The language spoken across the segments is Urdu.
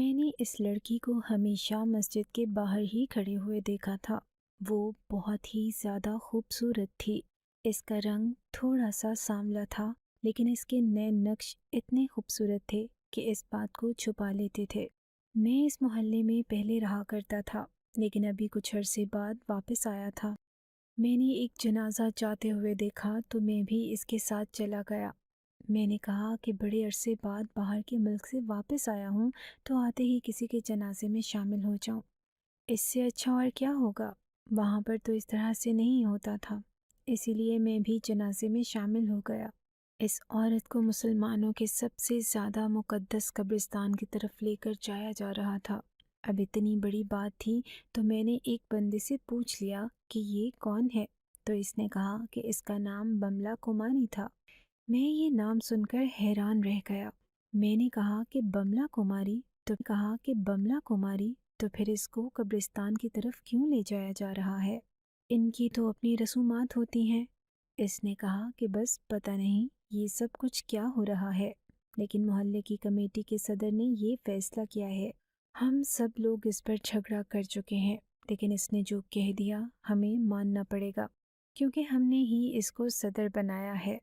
میں نے اس لڑکی کو ہمیشہ مسجد کے باہر ہی کھڑے ہوئے دیکھا تھا۔ وہ بہت ہی زیادہ خوبصورت تھی۔ اس کا رنگ تھوڑا سا سانولا تھا، لیکن اس کے نئے نقش اتنے خوبصورت تھے کہ اس بات کو چھپا لیتے تھے۔ میں اس محلے میں پہلے رہا کرتا تھا، لیکن ابھی کچھ عرصے بعد واپس آیا تھا۔ میں نے ایک جنازہ جاتے ہوئے دیکھا تو میں بھی اس کے ساتھ چلا گیا۔ میں نے کہا کہ بڑے عرصے بعد باہر کے ملک سے واپس آیا ہوں تو آتے ہی کسی کے جنازے میں شامل ہو جاؤں۔ اس سے اچھا اور کیا ہوگا؟ وہاں پر تو اس طرح سے نہیں ہوتا تھا، اسی لیے میں بھی جنازے میں شامل ہو گیا۔ اس عورت کو مسلمانوں کے سب سے زیادہ مقدس قبرستان کی طرف لے کر جایا جا رہا تھا۔ اب اتنی بڑی بات تھی تو میں نے ایک بندے سے پوچھ لیا کہ یہ کون ہے، تو اس نے کہا کہ اس کا نام بملا کماری تھا۔ میں یہ نام سن کر حیران رہ گیا۔ میں نے کہا کہ بملا کماری تو پھر اس کو قبرستان کی طرف کیوں لے جایا جا رہا ہے؟ ان کی تو اپنی رسومات ہوتی ہیں۔ اس نے کہا کہ بس پتہ نہیں یہ سب کچھ کیا ہو رہا ہے، لیکن محلے کی کمیٹی کے صدر نے یہ فیصلہ کیا ہے۔ ہم سب لوگ اس پر جھگڑا کر چکے ہیں، لیکن اس نے جو کہہ دیا ہمیں ماننا پڑے گا، کیونکہ ہم نے ہی اس کو صدر بنایا ہے۔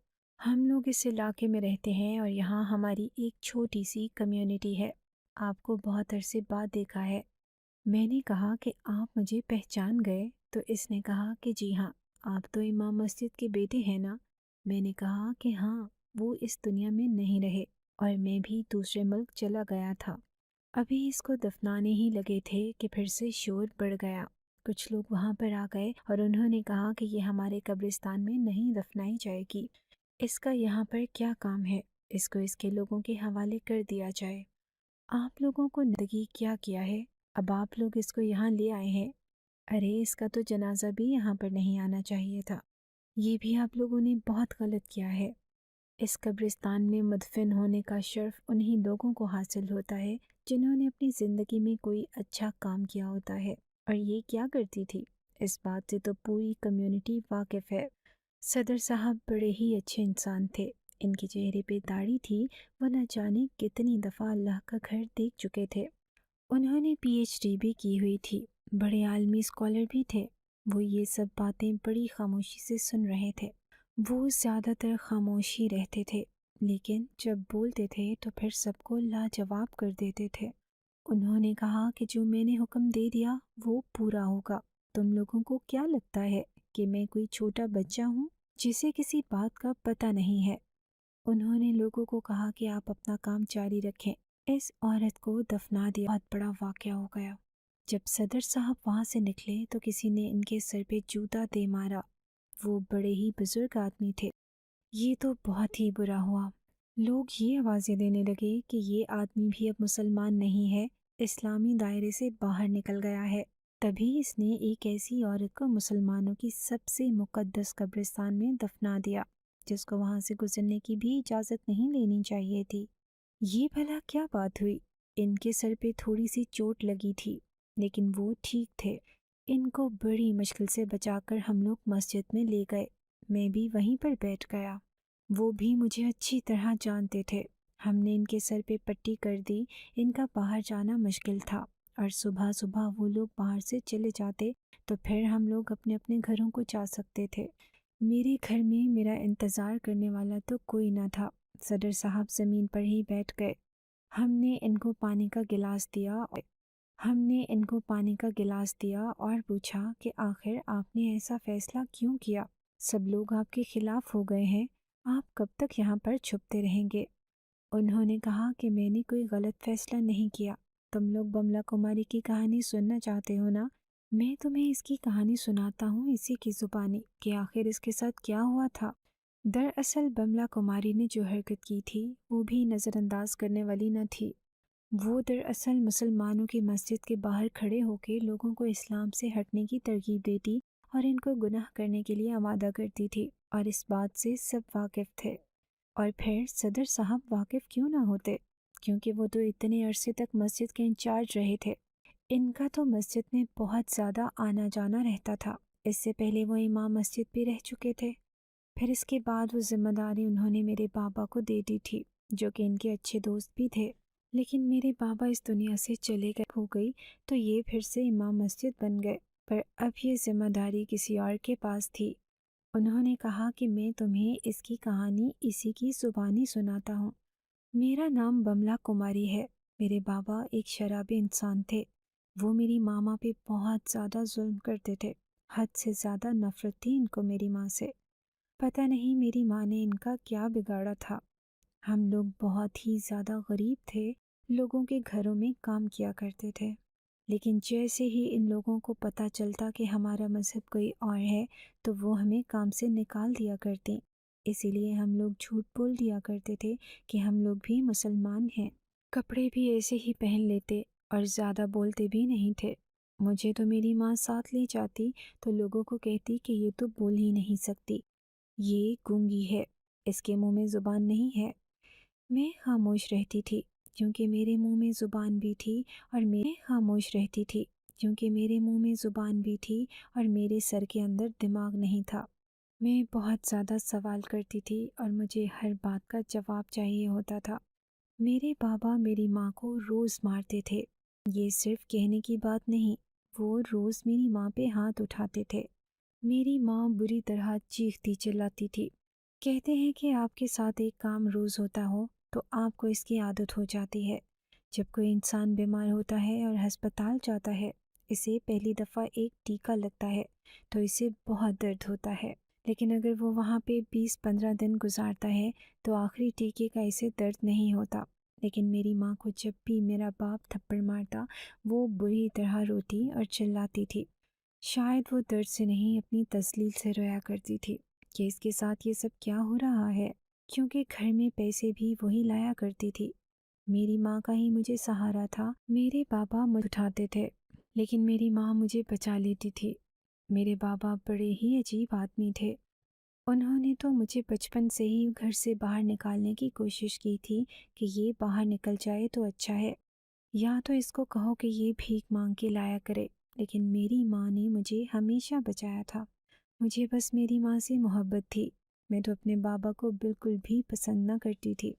ہم لوگ اس علاقے میں رہتے ہیں اور یہاں ہماری ایک چھوٹی سی کمیونٹی ہے۔ آپ کو بہت عرصے بعد دیکھا ہے۔ میں نے کہا کہ آپ مجھے پہچان گئے؟ تو اس نے کہا کہ جی ہاں، آپ تو امام مسجد کے بیٹے ہیں نا؟ میں نے کہا کہ ہاں، وہ اس دنیا میں نہیں رہے اور میں بھی دوسرے ملک چلا گیا تھا۔ ابھی اس کو دفنانے ہی لگے تھے کہ پھر سے شور بڑھ گیا۔ کچھ لوگ وہاں پر آ گئے اور انہوں نے کہا کہ یہ ہمارے قبرستان میں نہیں دفنائی جائے گی۔ اس کا یہاں پر کیا کام ہے؟ اس کو اس کے لوگوں کے حوالے کر دیا جائے۔ آپ لوگوں کو زندگی کیا کیا ہے؟ اب آپ لوگ اس کو یہاں لے آئے ہیں۔ ارے اس کا تو جنازہ بھی یہاں پر نہیں آنا چاہیے تھا۔ یہ بھی آپ لوگوں نے بہت غلط کیا ہے۔ اس قبرستان میں مدفن ہونے کا شرف انہی لوگوں کو حاصل ہوتا ہے جنہوں نے اپنی زندگی میں کوئی اچھا کام کیا ہوتا ہے۔ اور یہ کیا کرتی تھی؟ اس بات سے تو پوری کمیونٹی واقف ہے۔ صدر صاحب بڑے ہی اچھے انسان تھے۔ ان کے چہرے پہ داڑھی تھی، وہ نہ جانے کتنی دفعہ اللہ کا گھر دیکھ چکے تھے۔ انہوں نے پی ایچ ڈی بھی کی ہوئی تھی، بڑے عالمی اسکالر بھی تھے۔ وہ یہ سب باتیں بڑی خاموشی سے سن رہے تھے۔ وہ زیادہ تر خاموش ہی رہتے تھے، لیکن جب بولتے تھے تو پھر سب کو لاجواب کر دیتے تھے۔ انہوں نے کہا کہ جو میں نے حکم دے دیا وہ پورا ہوگا۔ تم لوگوں کو کیا لگتا ہے کہ میں کوئی چھوٹا بچہ ہوں جسے کسی بات کا پتہ نہیں ہے؟ انہوں نے لوگوں کو کہا کہ آپ اپنا کام جاری رکھیں۔ اس عورت کو دفنا دیا۔ بہت بڑا واقعہ ہو گیا۔ جب صدر صاحب وہاں سے نکلے تو کسی نے ان کے سر پہ جوتا دے مارا۔ وہ بڑے ہی بزرگ آدمی تھے۔ یہ تو بہت ہی برا ہوا۔ لوگ یہ آوازیں دینے لگے کہ یہ آدمی بھی اب مسلمان نہیں ہے، اسلامی دائرے سے باہر نکل گیا ہے۔ تبھی اس نے ایک ایسی عورت کو مسلمانوں کی سب سے مقدس قبرستان میں دفنا دیا جس کو وہاں سے گزرنے کی بھی اجازت نہیں لینی چاہیے تھی۔ یہ بھلا کیا بات ہوئی؟ ان کے سر پہ تھوڑی سی چوٹ لگی تھی، لیکن وہ ٹھیک تھے۔ ان کو بڑی مشکل سے بچا کر ہم لوگ مسجد میں لے گئے۔ میں بھی وہیں پر بیٹھ گیا۔ وہ بھی مجھے اچھی طرح جانتے تھے۔ ہم نے ان کے سر پہ پٹی کر دی۔ ان کا باہر جانا مشکل تھا اور صبح صبح وہ لوگ باہر سے چلے جاتے تو پھر ہم لوگ اپنے اپنے گھروں کو جا سکتے تھے۔ میرے گھر میں میرا انتظار کرنے والا تو کوئی نہ تھا۔ صدر صاحب زمین پر ہی بیٹھ گئے۔ ہم نے ان کو پانی کا گلاس دیا اور پوچھا کہ آخر آپ نے ایسا فیصلہ کیوں کیا؟ سب لوگ آپ کے خلاف ہو گئے ہیں، آپ کب تک یہاں پر چھپتے رہیں گے؟ انہوں نے کہا کہ میں نے کوئی غلط فیصلہ نہیں کیا۔ تم لوگ بملا کماری کی کہانی سننا چاہتے ہو نا؟ میں تمہیں اس کی کہانی سناتا ہوں اسی کی زبانی کہ آخر اس کے ساتھ کیا ہوا تھا۔ دراصل بملا کماری نے جو حرکت کی تھی وہ بھی نظر انداز کرنے والی نہ تھی۔ وہ دراصل مسلمانوں کی مسجد کے باہر کھڑے ہو کے لوگوں کو اسلام سے ہٹنے کی ترغیب دیتی اور ان کو گناہ کرنے کے لیے آمادہ کرتی تھی، اور اس بات سے سب واقف تھے۔ اور پھر صدر صاحب واقف کیوں نہ ہوتے، کیونکہ وہ تو اتنے عرصے تک مسجد کے انچارج رہے تھے۔ ان کا تو مسجد میں بہت زیادہ آنا جانا رہتا تھا۔ اس سے پہلے وہ امام مسجد بھی رہ چکے تھے۔ پھر اس کے بعد وہ ذمہ داری انہوں نے میرے بابا کو دے دی تھی، جو کہ ان کے اچھے دوست بھی تھے۔ لیکن میرے بابا اس دنیا سے چلے گئے ہو گئی تو یہ پھر سے امام مسجد بن گئے، پر اب یہ ذمہ داری کسی اور کے پاس تھی۔ انہوں نے کہا کہ میں تمہیں اس کی کہانی اسی کی زبانی سناتا ہوں۔ میرا نام بملا کماری ہے۔ میرے بابا ایک شرابی انسان تھے۔ وہ میری ماما پہ بہت زیادہ ظلم کرتے تھے۔ حد سے زیادہ نفرت تھی ان کو میری ماں سے۔ پتہ نہیں میری ماں نے ان کا کیا بگاڑا تھا۔ ہم لوگ بہت ہی زیادہ غریب تھے، لوگوں کے گھروں میں کام کیا کرتے تھے، لیکن جیسے ہی ان لوگوں کو پتہ چلتا کہ ہمارا مذہب کوئی اور ہے تو وہ ہمیں کام سے نکال دیا کرتے۔ اسی لیے ہم لوگ جھوٹ بول دیا کرتے تھے کہ ہم لوگ بھی مسلمان ہیں۔ کپڑے بھی ایسے ہی پہن لیتے اور زیادہ بولتے بھی نہیں تھے۔ مجھے تو میری ماں ساتھ لے جاتی تو لوگوں کو کہتی کہ یہ تو بول ہی نہیں سکتی، یہ گونگی ہے، اس کے منہ میں زبان نہیں ہے۔ میں خاموش رہتی تھی کیونکہ میرے منہ میں زبان بھی تھی اور میرے سر کے اندر دماغ نہیں تھا۔ میں بہت زیادہ سوال کرتی تھی اور مجھے ہر بات کا جواب چاہیے ہوتا تھا۔ میرے بابا میری ماں کو روز مارتے تھے۔ یہ صرف کہنے کی بات نہیں، وہ روز میری ماں پہ ہاتھ اٹھاتے تھے۔ میری ماں بری طرح چیختی چلاتی تھی۔ کہتے ہیں کہ آپ کے ساتھ ایک کام روز ہوتا ہو تو آپ کو اس کی عادت ہو جاتی ہے۔ جب کوئی انسان بیمار ہوتا ہے اور ہسپتال جاتا ہے، اسے پہلی دفعہ ایک ٹیکہ لگتا ہے تو اسے بہت درد ہوتا ہے، لیکن اگر وہ وہاں پہ 20-15 دن گزارتا ہے تو آخری ٹیکے کا اسے درد نہیں ہوتا۔ لیکن میری ماں کو جب بھی میرا باپ تھپڑ مارتا وہ بری طرح روتی اور چلاتی تھی۔ شاید وہ درد سے نہیں اپنی تسلیل سے رویا کرتی تھی کہ اس کے ساتھ یہ سب کیا ہو رہا ہے، کیونکہ گھر میں پیسے بھی وہی لایا کرتی تھی۔ میری ماں کا ہی مجھے سہارا تھا۔ میرے بابا مجھے اٹھاتے تھے لیکن میری ماں مجھے بچا لیتی تھی۔ میرے بابا بڑے ہی عجیب آدمی تھے۔ انہوں نے تو مجھے بچپن سے ہی گھر سے باہر نکالنے کی کوشش کی تھی کہ یہ باہر نکل جائے تو اچھا ہے، یا تو اس کو کہو کہ یہ بھیک مانگ کے لایا کرے، لیکن میری ماں نے مجھے ہمیشہ بچایا تھا۔ مجھے بس میری ماں سے محبت تھی۔ میں تو اپنے بابا کو بالکل بھی پسند نہ کرتی تھی۔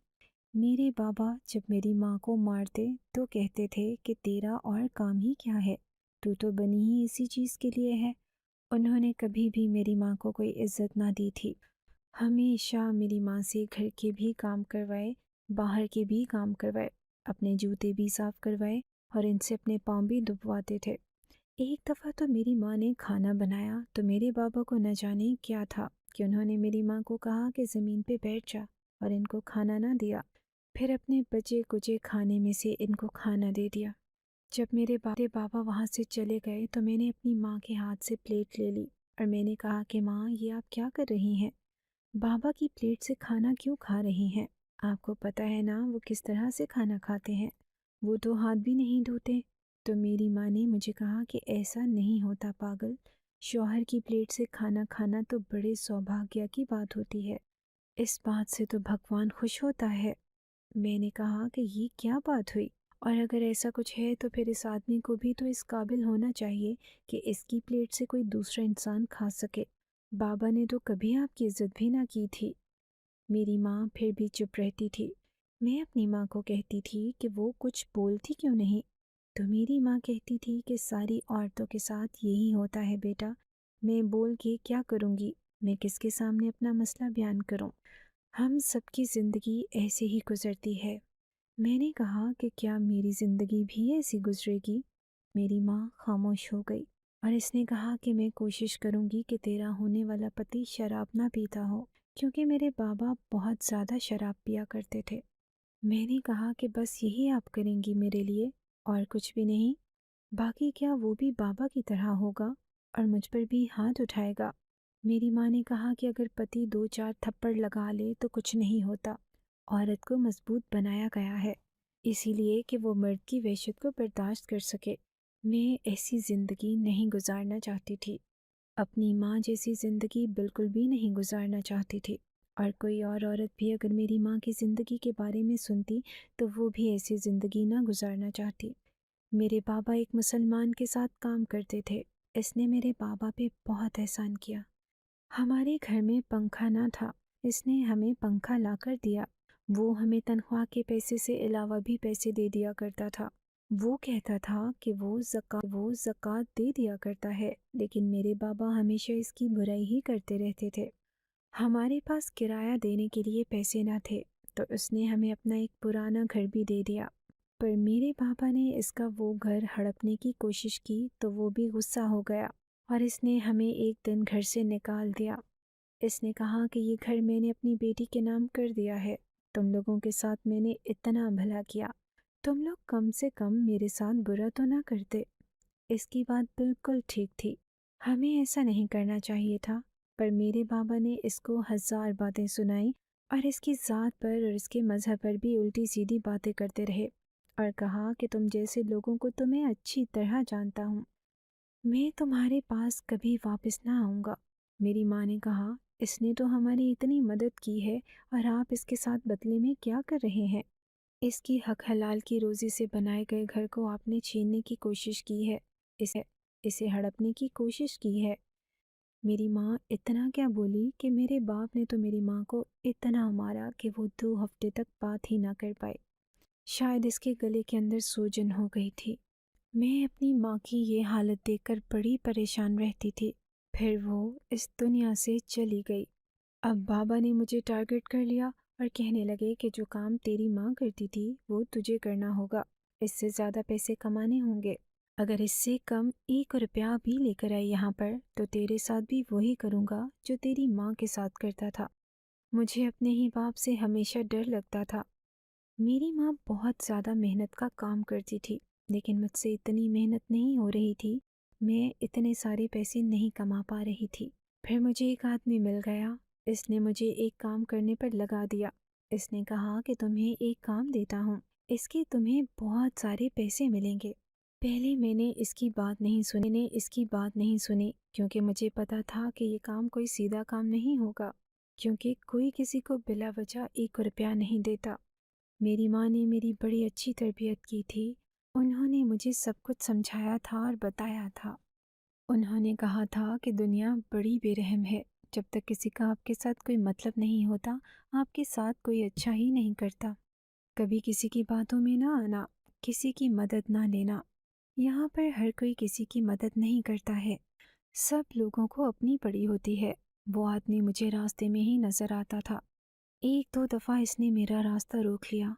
میرے بابا جب میری ماں کو مارتے تو کہتے تھے کہ تیرا اور کام ہی کیا ہے، تو بنی ہی اسی چیز کے لیے ہے۔ انہوں نے کبھی بھی میری ماں کو کوئی عزت نہ دی تھی۔ ہمیشہ میری ماں سے گھر کے بھی کام کروائے، باہر کے بھی کام کروائے، اپنے جوتے بھی صاف کروائے اور ان سے اپنے پاؤں بھی دبواتے تھے۔ ایک دفعہ تو میری ماں نے کھانا بنایا تو میرے بابا کو نہ جانے کیا تھا کہ انہوں نے میری ماں کو کہا کہ زمین پہ بیٹھ جا اور ان کو کھانا نہ دیا، پھر اپنے بچے کچے کھانے میں سے ان کو کھانا دے دیا۔ جب میرے بابا وہاں سے چلے گئے تو میں نے اپنی ماں کے ہاتھ سے پلیٹ لے لی اور میں نے کہا کہ ماں یہ آپ کیا کر رہی ہیں؟ بابا کی پلیٹ سے کھانا کیوں کھا رہی ہیں؟ آپ کو پتہ ہے نا وہ کس طرح سے کھانا کھاتے ہیں، وہ تو ہاتھ بھی نہیں دھوتے۔ تو میری ماں نے مجھے کہا کہ ایسا نہیں ہوتا پاگل، شوہر کی پلیٹ سے کھانا کھانا تو بڑے سوبھاگیہ کی بات ہوتی ہے، اس بات سے تو بھگوان خوش ہوتا ہے۔ میں نے کہا کہ یہ کیا بات ہوئی، اور اگر ایسا کچھ ہے تو پھر اس آدمی کو بھی تو اس قابل ہونا چاہیے کہ اس کی پلیٹ سے کوئی دوسرا انسان کھا سکے۔ بابا نے تو کبھی آپ کی عزت بھی نہ کی تھی۔ میری ماں پھر بھی چپ رہتی تھی۔ میں اپنی ماں کو کہتی تھی کہ وہ کچھ بولتی کیوں نہیں، تو میری ماں کہتی تھی کہ ساری عورتوں کے ساتھ یہی ہوتا ہے بیٹا، میں بول کے کیا کروں گی، میں کس کے سامنے اپنا مسئلہ بیان کروں، ہم سب کی زندگی ایسے ہی گزرتی ہے۔ میں نے کہا کہ کیا میری زندگی بھی ایسی گزرے گی؟ میری ماں خاموش ہو گئی اور اس نے کہا کہ میں کوشش کروں گی کہ تیرا ہونے والا پتی شراب نہ پیتا ہو، کیونکہ میرے بابا بہت زیادہ شراب پیا کرتے تھے۔ میں نے کہا کہ بس یہی آپ کریں گی میرے لیے اور کچھ بھی نہیں؟ باقی کیا وہ بھی بابا کی طرح ہوگا اور مجھ پر بھی ہاتھ اٹھائے گا؟ میری ماں نے کہا کہ اگر پتی 2-4 تھپڑ لگا لے تو کچھ نہیں ہوتا، عورت کو مضبوط بنایا گیا ہے اسی لیے کہ وہ مرد کی وحشت کو برداشت کر سکے۔ میں ایسی زندگی نہیں گزارنا چاہتی تھی، اپنی ماں جیسی زندگی بالکل بھی نہیں گزارنا چاہتی تھی، اور کوئی اور عورت بھی اگر میری ماں کی زندگی کے بارے میں سنتی تو وہ بھی ایسی زندگی نہ گزارنا چاہتی۔ میرے بابا ایک مسلمان کے ساتھ کام کرتے تھے، اس نے میرے بابا پہ بہت احسان کیا۔ ہمارے گھر میں پنکھا نہ تھا، اس نے ہمیں پنکھا لا کر دیا وہ ہمیں تنخواہ کے پیسے سے علاوہ بھی پیسے دے دیا کرتا تھا۔ وہ کہتا تھا کہ وہ زکوٰۃ دے دیا کرتا ہے، لیکن میرے بابا ہمیشہ اس کی برائی ہی کرتے رہتے تھے۔ ہمارے پاس کرایہ دینے کے لیے پیسے نہ تھے، تو اس نے ہمیں اپنا ایک پرانا گھر بھی دے دیا۔ پر میرے بابا نے اس کا وہ گھر ہڑپنے کی کوشش کی تو وہ بھی غصہ ہو گیا اور اس نے ہمیں ایک دن گھر سے نکال دیا۔ اس نے کہا کہ یہ گھر میں نے اپنی بیٹی کے نام کر دیا ہے۔ تم لوگوں کے ساتھ میں نے اتنا بھلا کیا، تم لوگ کم سے کم میرے ساتھ برا تو نہ کرتے۔ اس کی بات بالکل ٹھیک تھی، ہمیں ایسا نہیں کرنا چاہیے تھا، پر میرے بابا نے اس کو 1000 باتیں سنائیں اور اس کی ذات پر اور اس کے مذہب پر بھی الٹی سیدھی باتیں کرتے رہے اور کہا کہ تم جیسے لوگوں کو تو میں اچھی طرح جانتا ہوں، میں تمہارے پاس کبھی واپس نہ آؤں گا۔ میری ماں نے کہا، اس نے تو ہماری اتنی مدد کی ہے اور آپ اس کے ساتھ بدلے میں کیا کر رہے ہیں؟ اس کی حق حلال کی روزی سے بنائے گئے گھر کو آپ نے چھیننے کی کوشش کی ہے، اسے ہڑپنے کی کوشش کی ہے۔ میری ماں اتنا کیا بولی کہ میرے باپ نے تو میری ماں کو اتنا مارا کہ وہ 2 ہفتے تک بات ہی نہ کر پائے۔ شاید اس کے گلے کے اندر سوجن ہو گئی تھی۔ میں اپنی ماں کی یہ حالت دیکھ کر بڑی پریشان رہتی تھی۔ پھر وہ اس دنیا سے چلی گئی۔ اب بابا نے مجھے ٹارگٹ کر لیا اور کہنے لگے کہ جو کام تیری ماں کرتی تھی وہ تجھے کرنا ہوگا، اس سے زیادہ پیسے کمانے ہوں گے۔ اگر اس سے کم 1 روپیہ بھی لے کر آئی یہاں پر تو تیرے ساتھ بھی وہی کروں گا جو تیری ماں کے ساتھ کرتا تھا۔ مجھے اپنے ہی باپ سے ہمیشہ ڈر لگتا تھا۔ میری ماں بہت زیادہ محنت کا کام کرتی تھی، لیکن مجھ سے اتنی محنت نہیں ہو رہی تھی، میں اتنے سارے پیسے نہیں کما پا رہی تھی۔ پھر مجھے ایک آدمی مل گیا، اس نے مجھے ایک کام کرنے پر لگا دیا۔ اس نے کہا کہ تمہیں ایک کام دیتا ہوں، اس کے تمہیں بہت سارے پیسے ملیں گے۔ پہلے میں نے اس کی بات نہیں سنی کیونکہ مجھے پتا تھا کہ یہ کام کوئی سیدھا کام نہیں ہوگا، کیونکہ کوئی کسی کو بلا وجہ 1 روپیہ نہیں دیتا۔ میری ماں نے میری بڑی اچھی تربیت کی تھی، انہوں نے مجھے سب کچھ سمجھایا تھا اور بتایا تھا۔ انہوں نے کہا تھا کہ دنیا بڑی بے رحم ہے، جب تک کسی کا آپ کے ساتھ کوئی مطلب نہیں ہوتا، آپ کے ساتھ کوئی اچھا ہی نہیں کرتا۔ کبھی کسی کی باتوں میں نہ آنا، کسی کی مدد نہ لینا۔ یہاں پر ہر کوئی کسی کی مدد نہیں کرتا ہے، سب لوگوں کو اپنی پڑی ہوتی ہے۔ وہ آدمی مجھے راستے میں ہی نظر آتا تھا۔ 1-2 دفعہ اس نے میرا راستہ روک لیا۔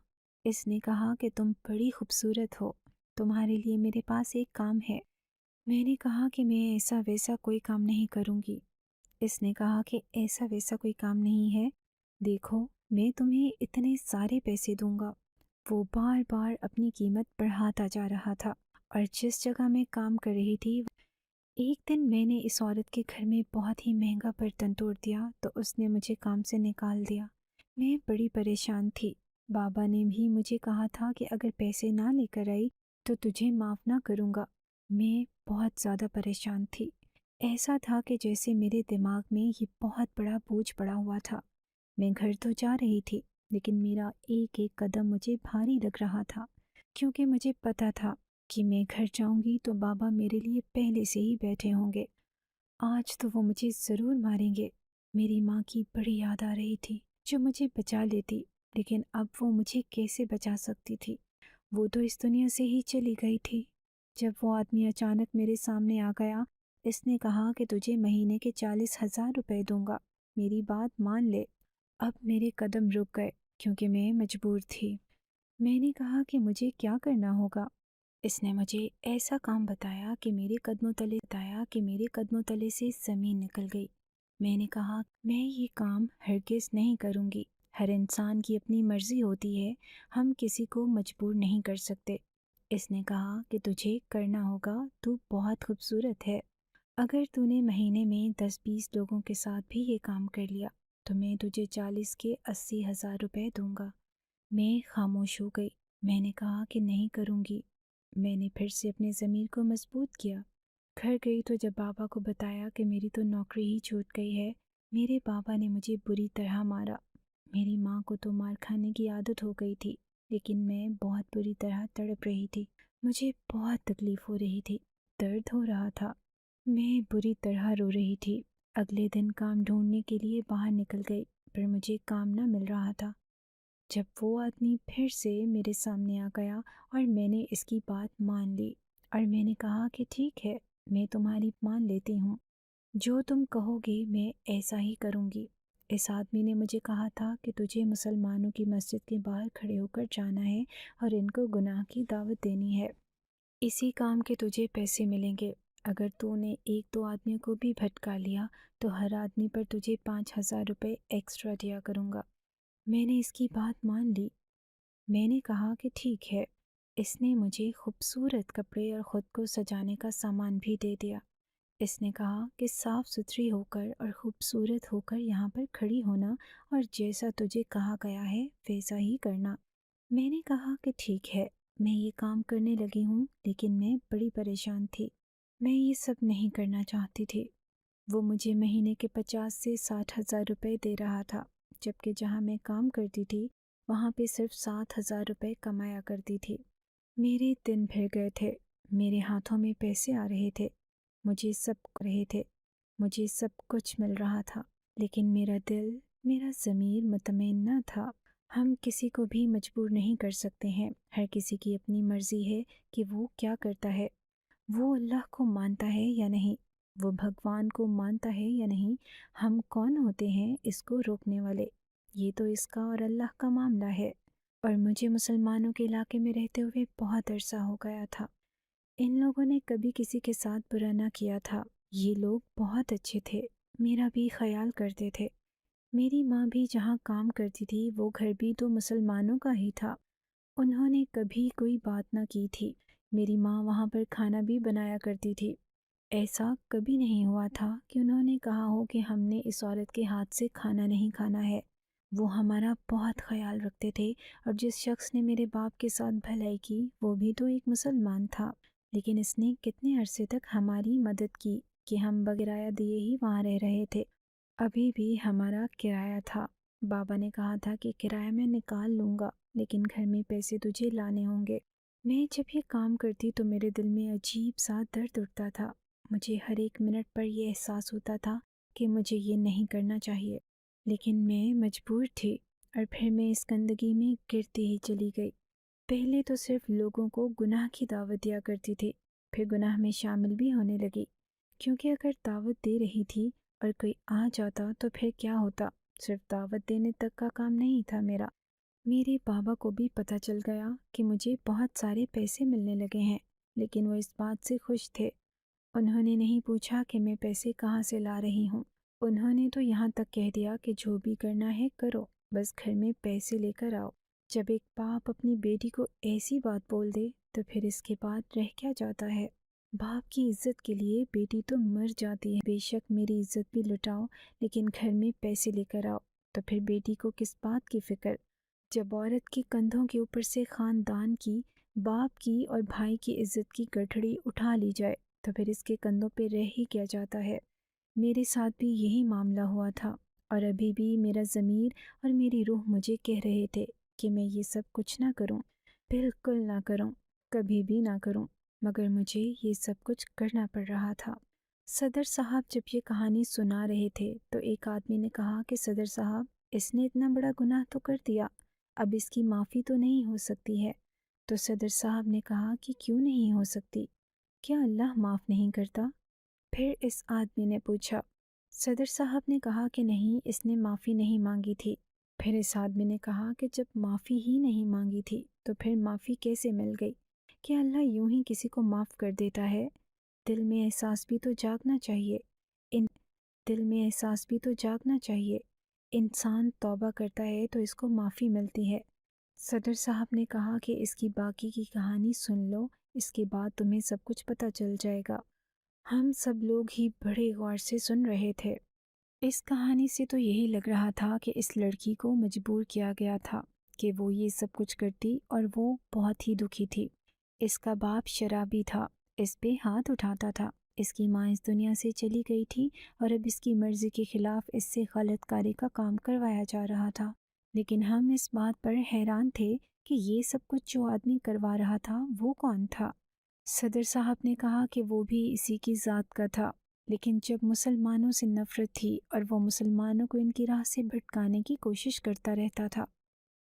اس نے کہا کہ تم بڑی خوبصورت ہو، تمہارے لیے میرے پاس ایک کام ہے۔ میں نے کہا کہ میں ایسا ویسا کوئی کام نہیں کروں گی۔ اس نے کہا کہ ایسا ویسا کوئی کام نہیں ہے، دیکھو میں تمہیں اتنے سارے پیسے دوں گا۔ وہ بار بار اپنی قیمت بڑھاتا جا رہا تھا اور جس جگہ میں کام کر رہی تھی، ایک دن میں نے اس عورت کے گھر میں بہت ہی مہنگا برتن توڑ دیا تو اس نے مجھے کام سے نکال دیا۔ میں بڑی پریشان تھی۔ بابا نے بھی مجھے کہا تھا کہ اگر پیسے نہ لے کر آئی تو تجھے معاف نہ کروں گا۔ میں بہت زیادہ پریشان تھی، ایسا تھا کہ جیسے میرے دماغ میں یہ بہت بڑا بوجھ پڑا ہوا تھا۔ میں گھر تو جا رہی تھی، لیکن میرا ایک ایک قدم مجھے بھاری لگ رہا تھا، کیونکہ مجھے پتا تھا کہ میں گھر جاؤں گی تو بابا میرے لیے پہلے سے ہی بیٹھے ہوں گے۔ آج تو وہ مجھے ضرور ماریں گے۔ میری ماں کی بڑی یاد آ رہی تھی جو مجھے بچا لیتی، لیکن اب وہ مجھے کیسے بچا سکتی تھی؟ وہ تو اس دنیا سے ہی چلی گئی تھی۔ جب وہ آدمی اچانک میرے سامنے آ گیا، اس نے کہا کہ تجھے مہینے کے 40,000 روپے دوں گا، میری بات مان لے۔ اب میرے قدم رک گئے کیونکہ میں مجبور تھی۔ میں نے کہا کہ مجھے کیا کرنا ہوگا۔ اس نے مجھے ایسا کام بتایا کہ میرے قدموں تلے سے زمین نکل گئی۔ میں نے کہا میں یہ کام ہرگز نہیں کروں گی۔ ہر انسان کی اپنی مرضی ہوتی ہے، ہم کسی کو مجبور نہیں کر سکتے۔ اس نے کہا کہ تجھے کرنا ہوگا، تو بہت خوبصورت ہے۔ اگر تو نے مہینے میں 10-20 لوگوں کے ساتھ بھی یہ کام کر لیا تو میں تجھے 40 کے 80,000 روپے دوں گا۔ میں خاموش ہو گئی۔ میں نے کہا کہ نہیں کروں گی۔ میں نے پھر سے اپنے ضمیر کو مضبوط کیا۔ گھر گئی تو جب بابا کو بتایا کہ میری تو نوکری ہی چھوٹ گئی ہے، میرے بابا نے مجھے بری طرح مارا۔ میری ماں کو تو مار کھانے کی عادت ہو گئی تھی، لیکن میں بہت بری طرح تڑپ رہی تھی۔ مجھے بہت تکلیف ہو رہی تھی، درد ہو رہا تھا، میں بری طرح رو رہی تھی۔ اگلے دن کام ڈھونڈنے کے لیے باہر نکل گئی، پر مجھے کام نہ مل رہا تھا۔ جب وہ آدمی پھر سے میرے سامنے آ گیا اور میں نے اس کی بات مان لی اور میں نے کہا کہ ٹھیک ہے، میں تمہاری مان لیتی ہوں، جو تم کہو گے میں ایسا ہی کروں گی۔ اس آدمی نے مجھے کہا تھا کہ تجھے مسلمانوں کی مسجد کے باہر کھڑے ہو کر جانا ہے اور ان کو گناہ کی دعوت دینی ہے، اسی کام کے تجھے پیسے ملیں گے۔ اگر تو نے ایک دو آدمیوں کو بھی بھٹکا لیا تو ہر آدمی پر تجھے 5,000 روپے ایکسٹرا دیا کروں گا۔ میں نے اس کی بات مان لی۔ میں نے کہا کہ ٹھیک ہے۔ اس نے مجھے خوبصورت کپڑے اور خود کو سجانے کا سامان بھی دے دیا۔ اس نے کہا کہ صاف ستھری ہو کر اور خوبصورت ہو کر یہاں پر کھڑی ہونا اور جیسا تجھے کہا گیا ہے ویسا ہی کرنا۔ میں نے کہا کہ ٹھیک ہے، میں یہ کام کرنے لگی ہوں، لیکن میں بڑی پریشان تھی۔ میں یہ سب نہیں کرنا چاہتی تھی۔ وہ مجھے مہینے کے 50 سے 60,000 روپے دے رہا تھا، جبکہ جہاں میں کام کرتی تھی وہاں پہ صرف 7,000 روپے کمایا کرتی تھی۔ میرے دن بھر گئے تھے، میرے ہاتھوں میں پیسے آ رہے تھے، مجھے سب کچھ مل رہا تھا، لیکن میرا دل، میرا ضمیر مطمئن نہ تھا۔ ہم کسی کو بھی مجبور نہیں کر سکتے ہیں، ہر کسی کی اپنی مرضی ہے کہ وہ کیا کرتا ہے، وہ اللہ کو مانتا ہے یا نہیں، وہ بھگوان کو مانتا ہے یا نہیں، ہم کون ہوتے ہیں اس کو روکنے والے؟ یہ تو اس کا اور اللہ کا معاملہ ہے۔ اور مجھے مسلمانوں کے علاقے میں رہتے ہوئے بہت عرصہ ہو گیا تھا۔ ان لوگوں نے کبھی کسی کے ساتھ برا نہ کیا تھا۔ یہ لوگ بہت اچھے تھے، میرا بھی خیال کرتے تھے۔ میری ماں بھی جہاں کام کرتی تھی وہ گھر بھی تو مسلمانوں کا ہی تھا، انہوں نے کبھی کوئی بات نہ کی تھی۔ میری ماں وہاں پر کھانا بھی بنایا کرتی تھی۔ ایسا کبھی نہیں ہوا تھا کہ انہوں نے کہا ہو کہ ہم نے اس عورت کے ہاتھ سے کھانا نہیں کھانا ہے۔ وہ ہمارا بہت خیال رکھتے تھے، اور جس شخص نے میرے باپ کے ساتھ بھلائی کی وہ بھی تو ایک مسلمان تھا، لیکن اس نے کتنے عرصے تک ہماری مدد کی کہ ہم بغیر دیے ہی وہاں رہ رہے تھے۔ ابھی بھی ہمارا کرایہ تھا۔ بابا نے کہا تھا کہ کرایہ میں نکال لوں گا، لیکن گھر میں پیسے تجھے لانے ہوں گے۔ میں جب یہ کام کرتی تو میرے دل میں عجیب سا درد اٹھتا تھا۔ مجھے ہر ایک منٹ پر یہ احساس ہوتا تھا کہ مجھے یہ نہیں کرنا چاہیے، لیکن میں مجبور تھی، اور پھر میں اس گندگی میں گرتی ہی چلی گئی۔ پہلے تو صرف لوگوں کو گناہ کی دعوت دیا کرتی تھی، پھر گناہ میں شامل بھی ہونے لگی، کیونکہ اگر دعوت دے رہی تھی اور کوئی آ جاتا تو پھر کیا ہوتا؟ صرف دعوت دینے تک کا کام نہیں تھا میرا۔ میرے بابا کو بھی پتہ چل گیا کہ مجھے بہت سارے پیسے ملنے لگے ہیں، لیکن وہ اس بات سے خوش تھے۔ انہوں نے نہیں پوچھا کہ میں پیسے کہاں سے لا رہی ہوں، انہوں نے تو یہاں تک کہہ دیا کہ جو بھی کرنا ہے کرو، بس گھر میں پیسے لے کر آؤ۔ جب ایک باپ اپنی بیٹی کو ایسی بات بول دے تو پھر اس کے بعد رہ کیا جاتا ہے؟ باپ کی عزت کے لیے بیٹی تو مر جاتی ہے۔ بے شک میری عزت بھی لٹاؤ، لیکن گھر میں پیسے لے کر آؤ، تو پھر بیٹی کو کس بات کی فکر؟ جب عورت کے کندھوں کے اوپر سے خاندان کی، باپ کی اور بھائی کی عزت کی گٹھڑی اٹھا لی جائے تو پھر اس کے کندھوں پہ رہ ہی کیا جاتا ہے؟ میرے ساتھ بھی یہی معاملہ ہوا تھا، اور ابھی بھی میرا ضمیر اور میری روح مجھے کہہ رہے تھے کہ میں یہ سب کچھ نہ کروں، بالکل نہ کروں، کبھی بھی نہ کروں، مگر مجھے یہ سب کچھ کرنا پڑ رہا تھا۔ صدر صاحب جب یہ کہانی سنا رہے تھے تو ایک آدمی نے کہا کہ صدر صاحب، اس نے اتنا بڑا گناہ تو کر دیا، اب اس کی معافی تو نہیں ہو سکتی ہے؟ تو صدر صاحب نے کہا کہ کیوں نہیں ہو سکتی؟ کیا اللہ معاف نہیں کرتا؟ پھر اس آدمی نے پوچھا۔ صدر صاحب نے کہا کہ نہیں، اس نے معافی نہیں مانگی تھی۔ پھر اس آدمی نے کہا کہ جب معافی ہی نہیں مانگی تھی تو پھر معافی کیسے مل گئی؟ کیا اللہ یوں ہی کسی کو معاف کر دیتا ہے؟ دل میں احساس بھی تو جاگنا چاہیے، دل میں احساس بھی تو جاگنا چاہیے۔ انسان توبہ کرتا ہے تو اس کو معافی ملتی ہے۔ صدر صاحب نے کہا کہ اس کی باقی کی کہانی سن لو، اس کے بعد تمہیں سب کچھ پتہ چل جائے گا۔ ہم سب لوگ ہی بڑے غور سے سن رہے تھے۔ اس کہانی سے تو یہی لگ رہا تھا کہ اس لڑکی کو مجبور کیا گیا تھا کہ وہ یہ سب کچھ کرتی، اور وہ بہت ہی دکھی تھی۔ اس کا باپ شرابی تھا، اس پہ ہاتھ اٹھاتا تھا۔ اس کی ماں اس دنیا سے چلی گئی تھی، اور اب اس کی مرضی کے خلاف اس سے غلط کاری کا کام کروایا جا رہا تھا۔ لیکن ہم اس بات پر حیران تھے کہ یہ سب کچھ جو آدمی کروا رہا تھا وہ کون تھا؟ صدر صاحب نے کہا کہ وہ بھی اسی کی ذات کا تھا، لیکن جب مسلمانوں سے نفرت تھی اور وہ مسلمانوں کو ان کی راہ سے بھٹکانے کی کوشش کرتا رہتا تھا۔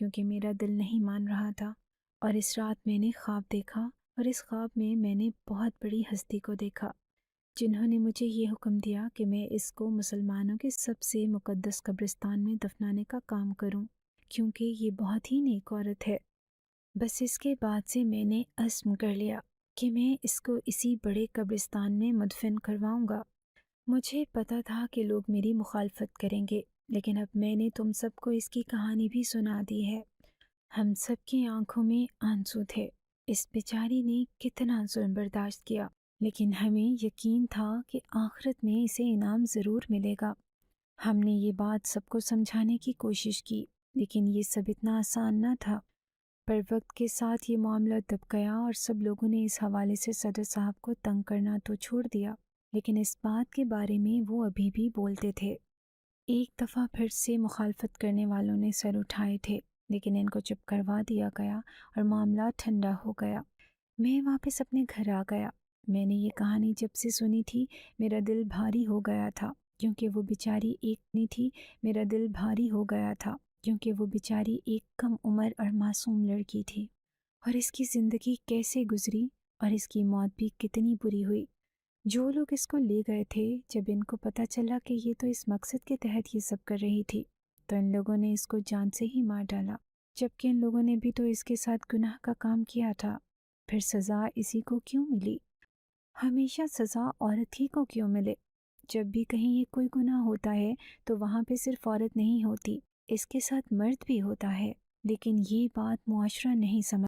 کیونکہ میرا دل نہیں مان رہا تھا، اور اس رات میں نے خواب دیکھا، اور اس خواب میں نے بہت بڑی ہستی کو دیکھا جنہوں نے مجھے یہ حکم دیا کہ میں اس کو مسلمانوں کے سب سے مقدس قبرستان میں دفنانے کا کام کروں، کیونکہ یہ بہت ہی نیک عورت ہے۔ بس اس کے بعد سے میں نے عزم کر لیا کہ میں اس کو اسی بڑے قبرستان میں مدفن کرواؤں گا۔ مجھے پتا تھا کہ لوگ میری مخالفت کریں گے، لیکن اب میں نے تم سب کو اس کی کہانی بھی سنا دی ہے۔ ہم سب کی آنکھوں میں آنسو تھے۔ اس بیچاری نے کتنا ظلم برداشت کیا، لیکن ہمیں یقین تھا کہ آخرت میں اسے انعام ضرور ملے گا۔ ہم نے یہ بات سب کو سمجھانے کی کوشش کی، لیکن یہ سب اتنا آسان نہ تھا۔ پر وقت کے ساتھ یہ معاملہ دب گیا اور سب لوگوں نے اس حوالے سے صدر صاحب کو تنگ کرنا تو چھوڑ دیا، لیکن اس بات کے بارے میں وہ ابھی بھی بولتے تھے۔ ایک دفعہ پھر سے مخالفت کرنے والوں نے سر اٹھائے تھے، لیکن ان کو چپ کروا دیا گیا اور معاملہ ٹھنڈا ہو گیا۔ میں واپس اپنے گھر آ گیا۔ میں نے یہ کہانی جب سے سنی تھی میرا دل بھاری ہو گیا تھا، کیونکہ وہ بیچاری میرا دل بھاری ہو گیا تھا کیونکہ وہ بیچاری ایک کم عمر اور معصوم لڑکی تھی، اور اس کی زندگی کیسے گزری اور اس کی موت بھی کتنی بری ہوئی۔ جو لوگ اس کو لے گئے تھے، جب ان کو پتہ چلا کہ یہ تو اس مقصد کے تحت یہ سب کر رہی تھی، تو ان لوگوں نے اس کو جان سے ہی مار ڈالا، جبکہ ان لوگوں نے بھی تو اس کے ساتھ گناہ کا کام کیا تھا۔ پھر سزا اسی کو کیوں ملی؟ ہمیشہ سزا عورت ہی کو کیوں ملے؟ جب بھی کہیں یہ کوئی گناہ ہوتا ہے تو وہاں پہ صرف عورت نہیں ہوتی، اس کے ساتھ مرد بھی ہوتا ہے، لیکن یہ بات معاشرہ نہیں سمجھ